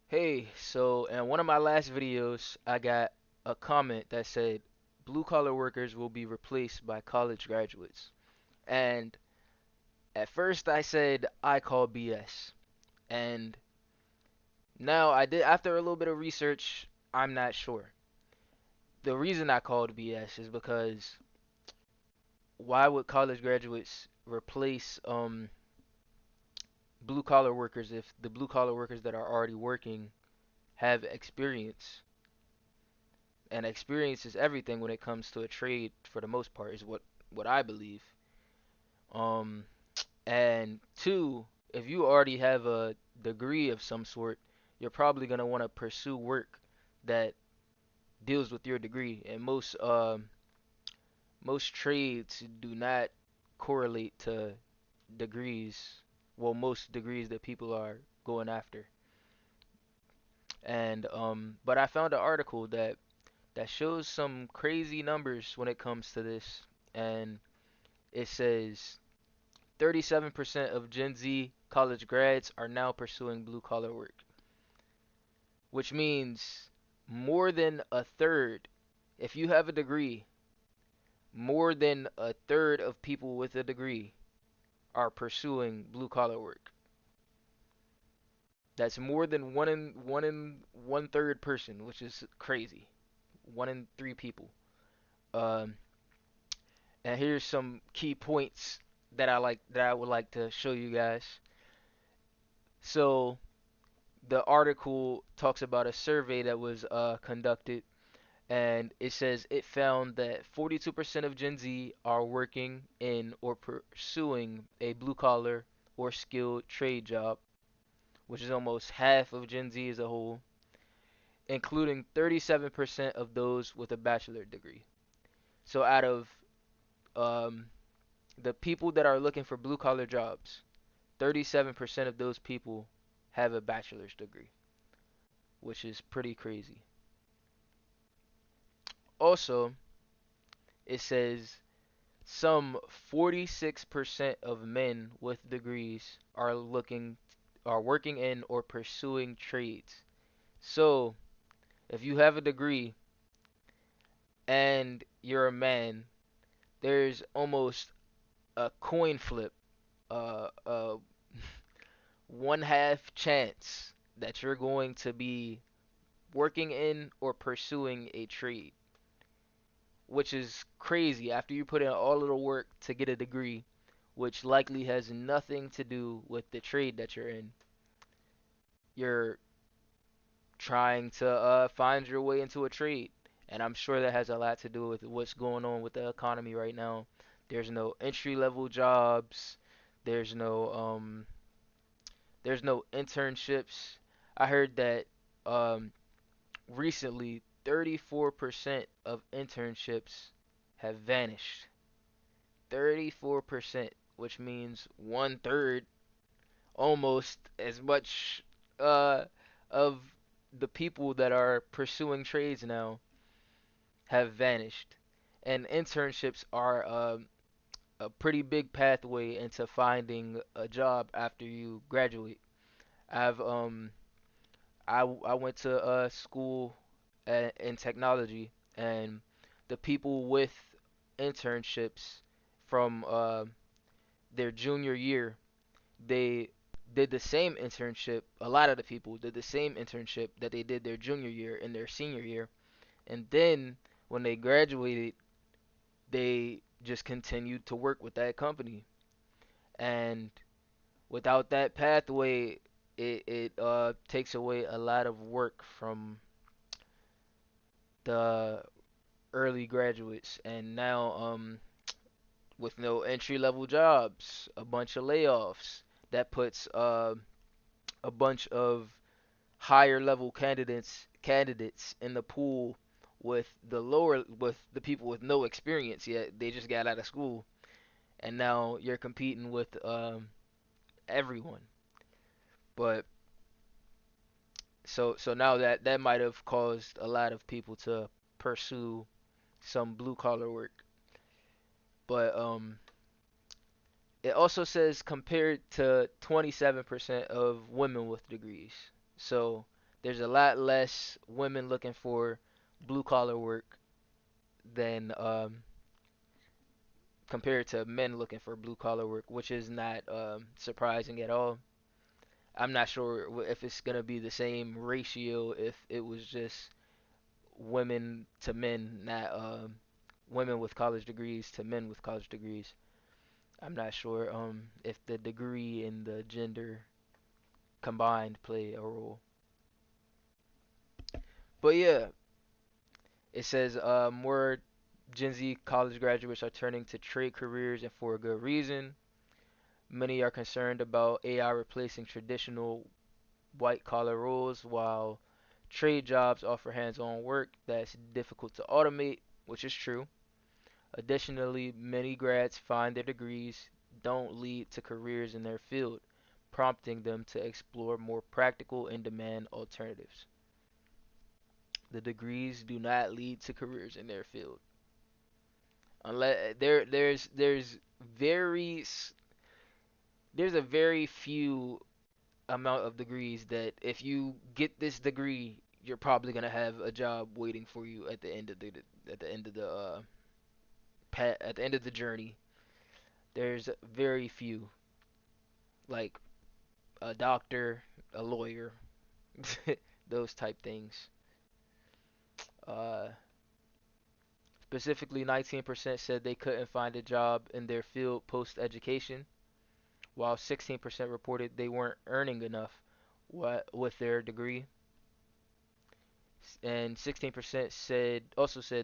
Hey, so in one of my last videos, I got a comment that said blue collar workers will be replaced by college graduates. And at first I said I call BS. And now after a little bit of research, I'm not sure. The reason I called BS is because why would college graduates replace blue collar workers if the blue collar workers that are already working have experience? And experience is everything when it comes to a trade for the most part is what I believe. Um and two, if you already have a degree of some sort, you're probably going to want to pursue work that deals with your degree, and most trades do not correlate to degrees, well, most degrees that people are going after. And but I found an article that shows some crazy numbers when it comes to this, and it says 37% of Gen Z college grads are now pursuing blue collar work, which means more than a third, if you have a degree, more than a third of people with a degree are pursuing blue collar work. That's more than one third person, which is crazy. One in three people. Um, and here's some key points that I would like to show you guys. So the article talks about a survey that was conducted, and it says it found that 42% of Gen Z are working in or pursuing a blue collar or skilled trade job, which is almost half of Gen Z as a whole, including 37% of those with a bachelor degree. So out of um, the people that are looking for blue collar jobs, 37% of those people have a bachelor's degree, which is pretty crazy. Also, it says some 46% of men with degrees are working in or pursuing trades. So, if you have a degree and you're a man, there's almost a coin flip, a one half chance that you're going to be working in or pursuing a trade, which is crazy after you put in all of the work to get a degree, which likely has nothing to do with the trade that you're in. You're trying to find your way into a trade, and I'm sure that has a lot to do with what's going on with the economy right now. There's no entry level jobs. There's no um there's no internships. I heard that um recently 34% of internships have vanished. 34%, which means one third, almost as much of the people that are pursuing trades now have vanished. And internships are a pretty big pathway into finding a job after you graduate. I've I went to school in technology, and the people with internships from their junior year, they did the same internship. A lot of the people did the same internship that they did their junior year and their senior year, and then when they graduated, they just continued to work with that company. And without that pathway, it takes away a lot of work from the early graduates. And now with no entry level jobs, a bunch of layoffs, that puts a bunch of higher level candidates in the pool with the people with no experience yet. They just got out of school, and now you're competing with everyone. But so now that might have caused a lot of people to pursue some blue collar work. But it also says compared to 27% of women with degrees. So there's a lot less women looking for blue collar work than compared to men looking for blue collar work, which is not surprising at all. I'm not sure if it's gonna be the same ratio if it was just women to men, not women with college degrees to men with college degrees. I'm not sure if the degree and the gender combined play a role. But yeah, it says more Gen Z college graduates are turning to trade careers and for a good reason. Many are concerned about AI replacing traditional white collar roles while trade jobs offer hands on work that's difficult to automate, which is true. Additionally, many grads find their degrees don't lead to careers in their field, prompting them to explore more practical in demand alternatives. The degrees do not lead to careers in their field. Unless very there's a very few amount of degrees that if you get this degree, you're probably gonna have a job waiting for you at the end of at the end of the journey. There's very few, like a doctor, a lawyer, those type things. Uh, Specifically, 19% said they couldn't find a job in their field post education, while 16% reported they weren't earning enough with their degree, and 16% said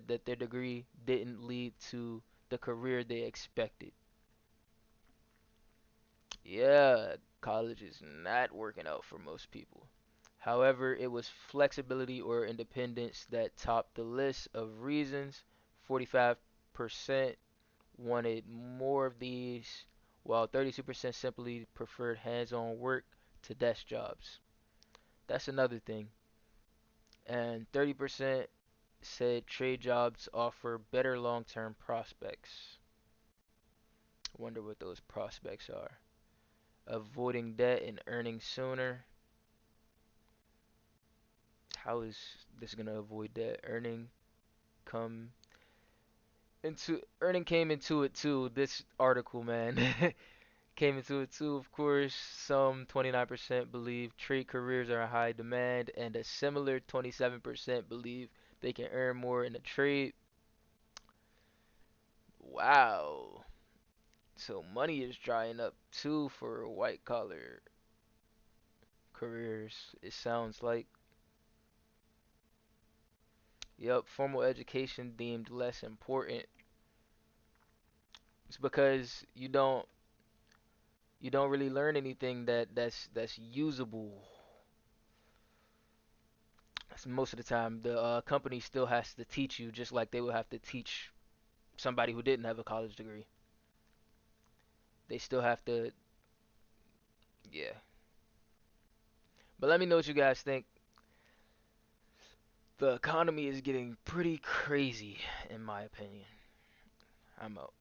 that their degree didn't lead to the career they expected. Yeah, college is not working out for most people. However, it was flexibility or independence that topped the list of reasons. 45% wanted more of these, while 32% simply preferred hands-on work to desk jobs. That's another thing. And 30% said trade jobs offer better long-term prospects. I wonder what those prospects are. Avoiding debt and earning sooner. How is this gonna avoid debt? Come Earning came into it too. This article, man, came into it too. Of course, some 29% believe trade careers are in high demand, and a similar 27% believe they can earn more in a trade. Wow. So money is drying up too for white collar careers. It sounds like. Yep, formal education deemed less important. It's because you don't really learn anything that's usable. Most of the time, the company still has to teach you, just like they would have to teach somebody who didn't have a college degree. They still have to, yeah. But let me know what you guys think. The economy is getting pretty crazy, in my opinion. I'm out.